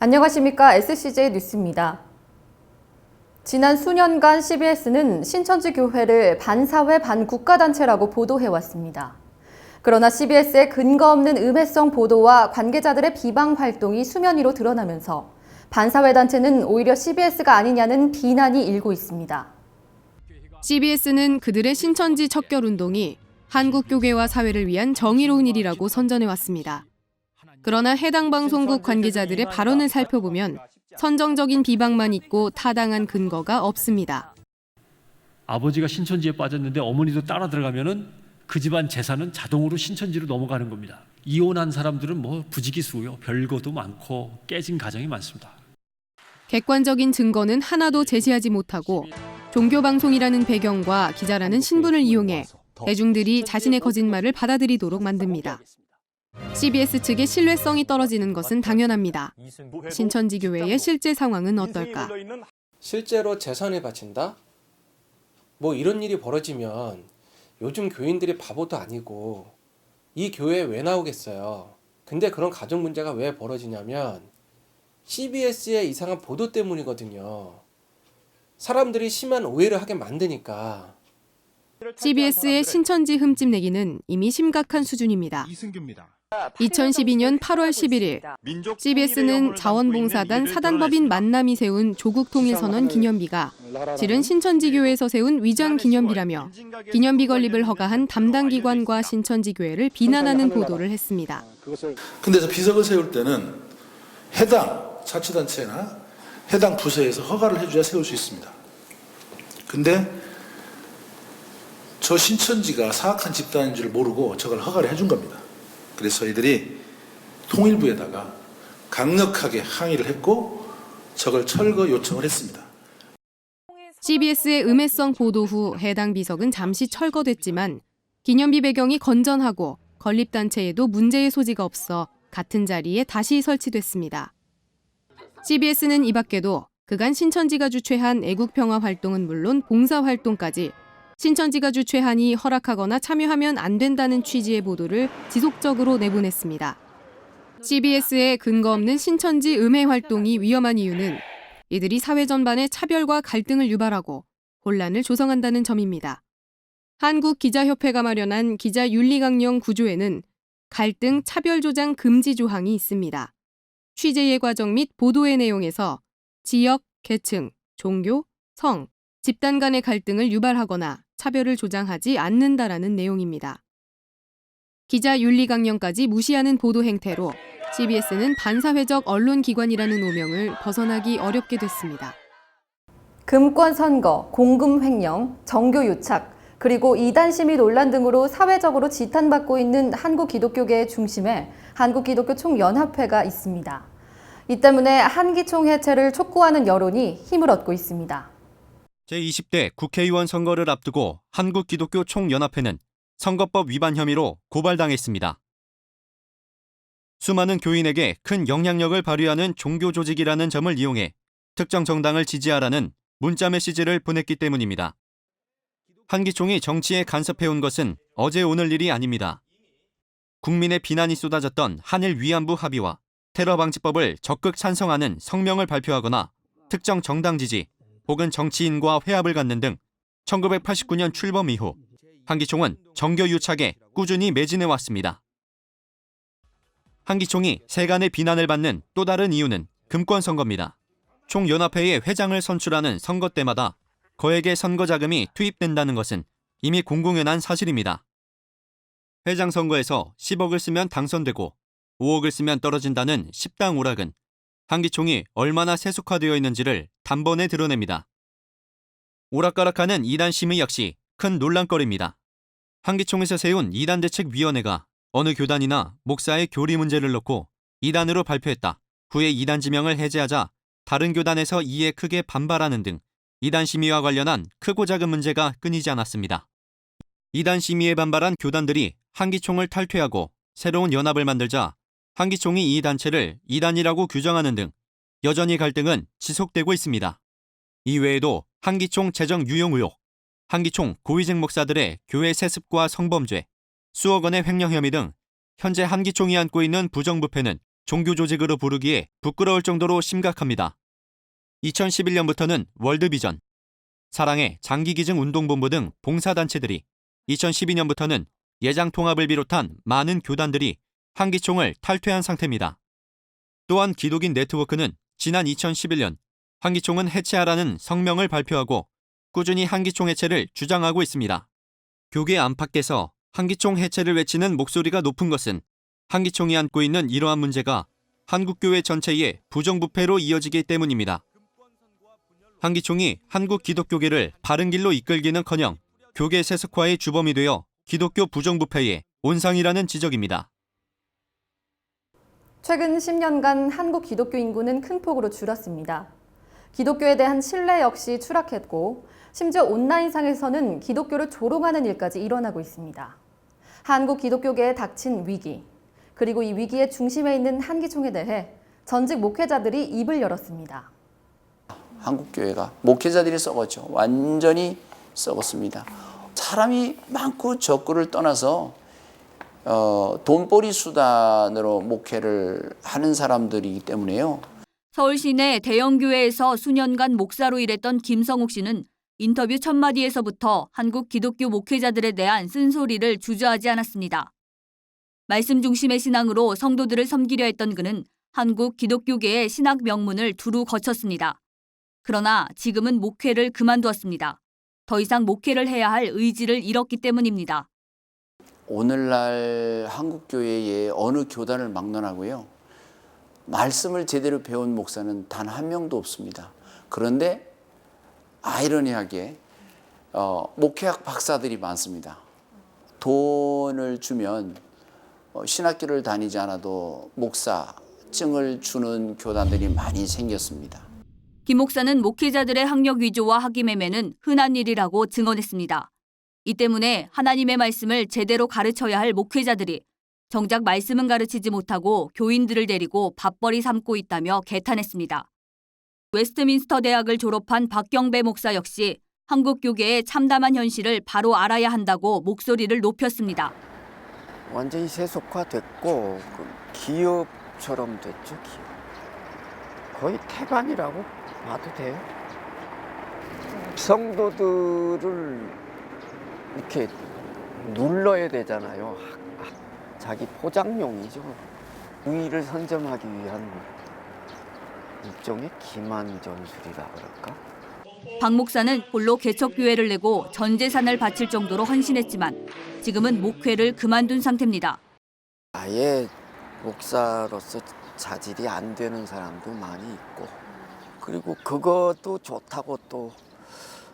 안녕하십니까. SCJ 뉴스입니다. 지난 수년간 CBS는 신천지 교회를 반사회 반국가단체라고 보도해왔습니다. 그러나 CBS의 근거 없는 음해성 보도와 관계자들의 비방 활동이 수면 위로 드러나면서 반사회 단체는 오히려 CBS가 아니냐는 비난이 일고 있습니다. CBS는 그들의 신천지 척결운동이 한국 교계와 사회를 위한 정의로운 일이라고 선전해왔습니다. 그러나 해당 방송국 관계자들의 발언을 살펴보면 선정적인 비방만 있고 타당한 근거가 없습니다. 아버지가 신천지에 빠졌는데 어머니도 따라 들어가면은 그 집안 재산은 자동으로 신천지로 넘어가는 겁니다. 이혼한 사람들은 부지기수고요. 별거도 많고 깨진 가정이 많습니다. 객관적인 증거는 하나도 제시하지 못하고 종교방송이라는 배경과 기자라는 신분을 이용해 대중들이 자신의 거짓말을 받아들이도록 만듭니다. CBS 측의 신뢰성이 떨어지는 것은 당연합니다. 신천지 교회의 실제 상황은 어떨까? 실제로 재산을 바친다? 이런 일이 벌어지면 요즘 교인들이 바보도 아니고 이 교회에 왜 나오겠어요? 근데 그런 가정 문제가 왜 벌어지냐면 CBS의 이상한 보도 때문이거든요. 사람들이 심한 오해를 하게 만드니까. CBS의 신천지 흠집 내기는 이미 심각한 수준입니다. 2012년 8월 11일 CBS는 자원봉사단 사단법인 만남이 세운 조국통일선언 기념비가 실은 신천지교회에서 세운 위장 기념비라며 기념비 건립을 허가한 담당 기관과 신천지교회를 비난하는 보도를 했습니다. 근데 비석을 세울 때는 해당 자치단체나 해당 부서에서 허가를 해줘야 세울 수 있습니다. 근데 저 신천지가 사악한 집단인 줄 모르고 저걸 허가를 해준 겁니다. 그래서 이들이 통일부에다가 강력하게 항의를 했고 저걸 철거 요청을 했습니다. CBS의 음해성 보도 후 해당 비석은 잠시 철거됐지만 기념비 배경이 건전하고 건립단체에도 문제의 소지가 없어 같은 자리에 다시 설치됐습니다. CBS는 이 밖에도 그간 신천지가 주최한 애국평화 활동은 물론 봉사활동까지 신천지가 주최하니 허락하거나 참여하면 안 된다는 취지의 보도를 지속적으로 내보냈습니다. CBS의 근거 없는 신천지 음해 활동이 위험한 이유는 이들이 사회 전반에 차별과 갈등을 유발하고 혼란을 조성한다는 점입니다. 한국기자협회가 마련한 기자윤리강령 9조에는 갈등, 차별 조장 금지 조항이 있습니다. 취재의 과정 및 보도의 내용에서 지역, 계층, 종교, 성, 집단 간의 갈등을 유발하거나 차별을 조장하지 않는다라는 내용입니다. 기자윤리강령까지 무시하는 보도 행태로 CBS는 반사회적 언론기관이라는 오명을 벗어나기 어렵게 됐습니다. 금권 선거, 공금 횡령, 정교 유착, 그리고 이단 심의 논란 등으로 사회적으로 지탄받고 있는 한국 기독교계의 중심에 한국기독교 총연합회가 있습니다. 이 때문에 한기총 해체를 촉구하는 여론이 힘을 얻고 있습니다. 제20대 국회의원 선거를 앞두고 한국기독교 총연합회는 선거법 위반 혐의로 고발당했습니다. 수많은 교인에게 큰 영향력을 발휘하는 종교 조직이라는 점을 이용해 특정 정당을 지지하라는 문자 메시지를 보냈기 때문입니다. 한기총이 정치에 간섭해온 것은 어제 오늘 일이 아닙니다. 국민의 비난이 쏟아졌던 한일 위안부 합의와 테러 방지법을 적극 찬성하는 성명을 발표하거나 특정 정당 지지 혹은 정치인과 회합을 갖는 등 1989년 출범 이후 한기총은 정교 유착에 꾸준히 매진해왔습니다. 한기총이 세간의 비난을 받는 또 다른 이유는 금권 선거입니다. 총연합회의 회장을 선출하는 선거 때마다 거액의 선거 자금이 투입된다는 것은 이미 공공연한 사실입니다. 회장 선거에서 10억을 쓰면 당선되고 5억을 쓰면 떨어진다는 10당 오락은 한기총이 얼마나 세속화되어 있는지를 단번에 드러냅니다. 오락가락하는 이단 심의 역시 큰 논란거리입니다. 한기총에서 세운 이단대책위원회가 어느 교단이나 목사의 교리 문제를 놓고 이단으로 발표했다. 후에 이단 지명을 해제하자 다른 교단에서 이에 크게 반발하는 등 이단 심의와 관련한 크고 작은 문제가 끊이지 않았습니다. 이단 심의에 반발한 교단들이 한기총을 탈퇴하고 새로운 연합을 만들자 한기총이 이 단체를 이단이라고 규정하는 등 여전히 갈등은 지속되고 있습니다. 이외에도 한기총 재정 유용 의혹, 한기총 고위직 목사들의 교회 세습과 성범죄, 수억 원의 횡령 혐의 등 현재 한기총이 안고 있는 부정부패는 종교 조직으로 부르기에 부끄러울 정도로 심각합니다. 2011년부터는 월드비전, 사랑의 장기기증운동본부 등 봉사단체들이 2012년부터는 예장통합을 비롯한 많은 교단들이 한기총을 탈퇴한 상태입니다. 또한 기독인 네트워크는 지난 2011년 한기총은 해체하라는 성명을 발표하고 꾸준히 한기총 해체를 주장하고 있습니다. 교계 안팎에서 한기총 해체를 외치는 목소리가 높은 것은 한기총이 안고 있는 이러한 문제가 한국교회 전체의 부정부패로 이어지기 때문입니다. 한기총이 한국 기독교계를 바른 길로 이끌기는커녕 교계 세습화의 주범이 되어 기독교 부정부패의 온상이라는 지적입니다. 최근 10년간 한국 기독교 인구는 큰 폭으로 줄었습니다. 기독교에 대한 신뢰 역시 추락했고 심지어 온라인상에서는 기독교를 조롱하는 일까지 일어나고 있습니다. 한국 기독교계에 닥친 위기, 그리고 이 위기의 중심에 있는 한기총에 대해 전직 목회자들이 입을 열었습니다. 한국교회가 목회자들이 썩었죠. 완전히 썩었습니다. 사람이 많고 적고를 떠나서 돈벌이 수단으로 목회를 하는 사람들이기 때문에요. 서울 시내 대형 교회에서 수년간 목사로 일했던 김성욱 씨는 인터뷰 첫 마디에서부터 한국 기독교 목회자들에 대한 쓴소리를 주저하지 않았습니다. 말씀 중심의 신앙으로 성도들을 섬기려 했던 그는 한국 기독교계의 신학 명문을 두루 거쳤습니다. 그러나 지금은 목회를 그만두었습니다. 더 이상 목회를 해야 할 의지를 잃었기 때문입니다. 오늘날 한국교회의 어느 교단을 막론하고요. 말씀을 제대로 배운 목사는 단 한 명도 없습니다. 그런데 아이러니하게 목회학 박사들이 많습니다. 돈을 주면 신학교를 다니지 않아도 목사증을 주는 교단들이 많이 생겼습니다. 김 목사는 목회자들의 학력 위조와 학위매매는 흔한 일이라고 증언했습니다. 이 때문에 하나님의 말씀을 제대로 가르쳐야 할 목회자들이 정작 말씀은 가르치지 못하고 교인들을 데리고 밥벌이 삼고 있다며 개탄했습니다. 웨스트민스터 대학을 졸업한 박경배 목사 역시 한국 교계의 참담한 현실을 바로 알아야 한다고 목소리를 높였습니다. 완전히 세속화됐고 기업처럼 됐죠. 기업. 거의 태반이라고 봐도 돼요. 성도들을 이렇게 눌러야 되잖아요. 자기 포장용이죠. 우위를 선점하기 위한 일종의 기만 전술이라 그럴까? 박 목사는 홀로 개척교회를 내고 전 재산을 바칠 정도로 헌신했지만 지금은 목회를 그만둔 상태입니다. 아예 목사로서 자질이 안 되는 사람도 많이 있고, 그리고 그것도 좋다고 또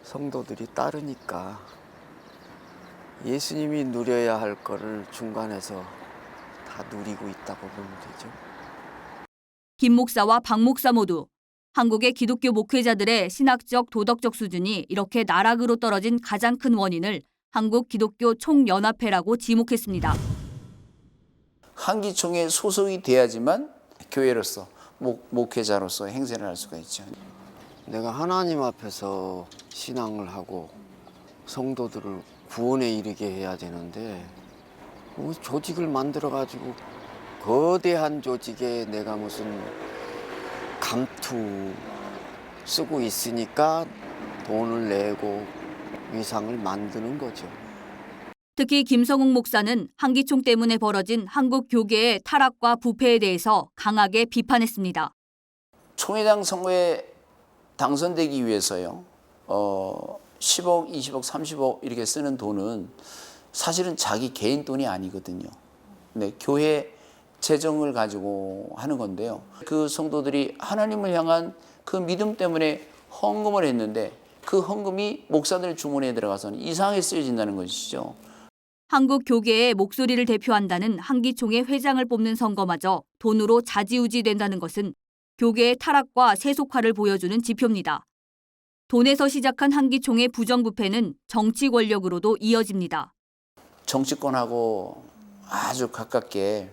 성도들이 따르니까 예수님이 누려야 할 거를 중간에서 다 누리고 있다고 보면 되죠. 김 목사와 박 목사 모두 한국의 기독교 목회자들의 신학적 도덕적 수준이 이렇게 나락으로 떨어진 가장 큰 원인을 한국 기독교 총연합회라고 지목했습니다. 한기총에 소속이 돼야지만 교회로서 목회자로서 행세를 할 수가 있죠. 내가 하나님 앞에서 신앙을 하고 성도들을 구원에 이르게 해야 되는데 조직을 만들어가지고 거대한 조직에 내가 무슨 감투 쓰고 있으니까 돈을 내고 위상을 만드는 거죠. 특히 김성욱 목사는 한기총 때문에 벌어진 한국 교계의 타락과 부패에 대해서 강하게 비판했습니다. 총회장 선거에 당선되기 위해서요. 10억, 20억, 30억 이렇게 쓰는 돈은 사실은 자기 개인 돈이 아니거든요. 네, 교회 재정을 가지고 하는 건데요. 그 성도들이 하나님을 향한 그 믿음 때문에 헌금을 했는데 그 헌금이 목사들 주머니에 들어가서는 이상하게 쓰여진다는 것이죠. 한국 교계의 목소리를 대표한다는 한기총의 회장을 뽑는 선거마저 돈으로 좌지우지된다는 것은 교계의 타락과 세속화를 보여주는 지표입니다. 돈에서 시작한 한기총의 부정부패는 정치 권력으로도 이어집니다. 정치권하고 아주 가깝게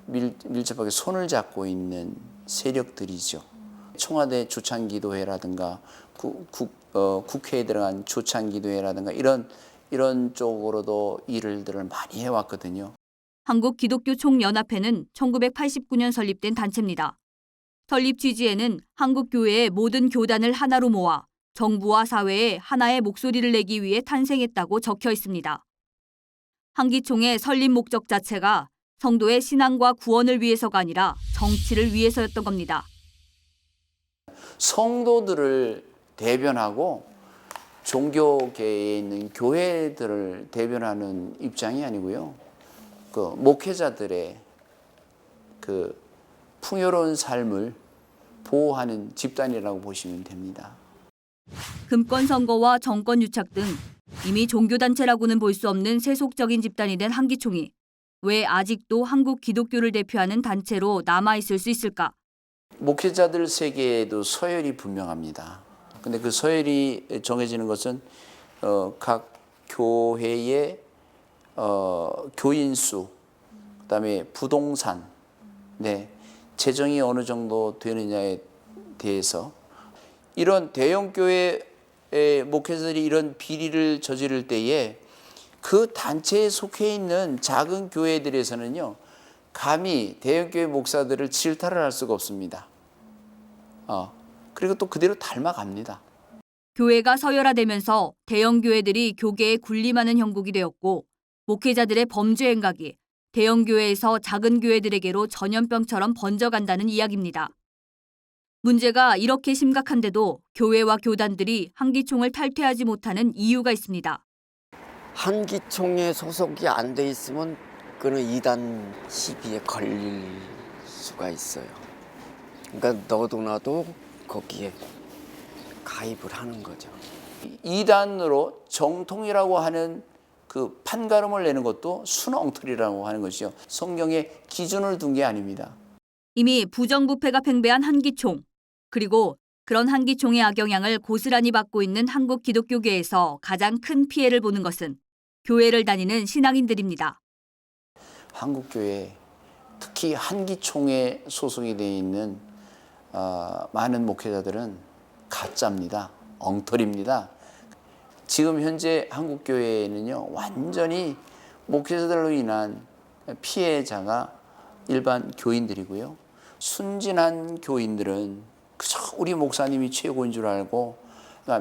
밀접하게 손을 잡고 있는 세력들이죠. 청와대 조찬기도회라든가 국회에 들어간 조찬기도회라든가 이런 쪽으로도 일들을 많이 해왔거든요. 한국기독교총연합회는 1989년 설립된 단체입니다. 설립 취지에는 한국교회의 모든 교단을 하나로 모아 정부와 사회에 하나의 목소리를 내기 위해 탄생했다고 적혀 있습니다. 한기총의 설립 목적 자체가 성도의 신앙과 구원을 위해서가 아니라 정치를 위해서였던 겁니다. 성도들을 대변하고 종교계에 있는 교회들을 대변하는 입장이 아니고요. 그 목회자들의 그 풍요로운 삶을 보호하는 집단이라고 보시면 됩니다. 금권 선거와 정권 유착 등 이미 종교단체라고는 볼 수 없는 세속적인 집단이 된 한기총이 왜 아직도 한국 기독교를 대표하는 단체로 남아있을 수 있을까? 목회자들 세계에도 서열이 분명합니다. 근데 그 서열이 정해지는 것은 각 교회의 교인 수, 그다음에 부동산, 재정이 어느 정도 되느냐에 대해서 이런 대형 교회의 목회자들이 이런 비리를 저지를 때에 그 단체에 속해 있는 작은 교회들에서는요, 감히 대형 교회 목사들을 질타를 할 수가 없습니다. 그리고 또 그대로 닮아갑니다. 교회가 서열화되면서 대형 교회들이 교계에 군림하는 형국이 되었고 목회자들의 범죄 행각이 대형 교회에서 작은 교회들에게로 전염병처럼 번져간다는 이야기입니다. 문제가 이렇게 심각한데도 교회와 교단들이 한기총을 탈퇴하지 못하는 이유가 있습니다. 한기총에 소속이 안 돼 있으면 그는 이단 시비에 걸릴 수가 있어요. 그러니까 너도 나도 거기에 가입을 하는 거죠. 이단으로 정통이라고 하는 그 판가름을 내는 것도 순엉터리라고 하는 것이죠. 성경에 기준을 둔 게 아닙니다. 이미 부정부패가 팽배한 한기총, 그리고 그런 한기총의 악영향을 고스란히 받고 있는 한국 기독교계에서 가장 큰 피해를 보는 것은 교회를 다니는 신앙인들입니다. 한국교회, 특히 한기총에 소속이 되어 있는 많은 목회자들은 가짜입니다. 엉터리입니다. 지금 현재 한국교회에는요, 완전히 목회자들로 인한 피해자가 일반 교인들이고요. 순진한 교인들은 그저 우리 목사님이 최고인 줄 알고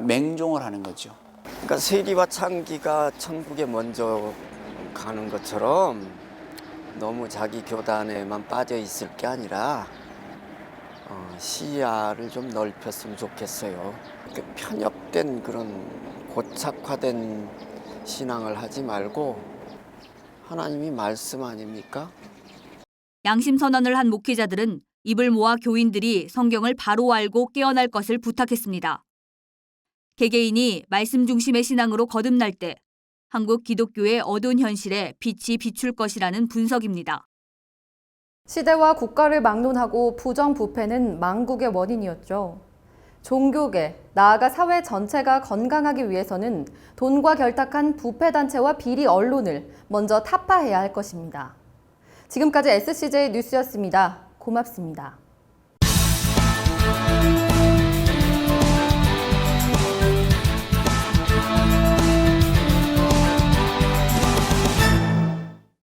맹종을 하는 거죠. 그러니까 세리와 창기가 천국에 먼저 가는 것처럼 너무 자기 교단에만 빠져 있을 게 아니라 시야를 좀 넓혔으면 좋겠어요. 편협된 그런 고착화된 신앙을 하지 말고 하나님이 말씀 아닙니까? 양심 선언을 한 목회자들은 입을 모아 교인들이 성경을 바로 알고 깨어날 것을 부탁했습니다. 개개인이 말씀 중심의 신앙으로 거듭날 때 한국 기독교의 어두운 현실에 빛이 비출 것이라는 분석입니다. 시대와 국가를 막론하고 부정부패는 망국의 원인이었죠. 종교계, 나아가 사회 전체가 건강하기 위해서는 돈과 결탁한 부패단체와 비리 언론을 먼저 타파해야 할 것입니다. 지금까지 SCJ 뉴스였습니다. 고맙습니다.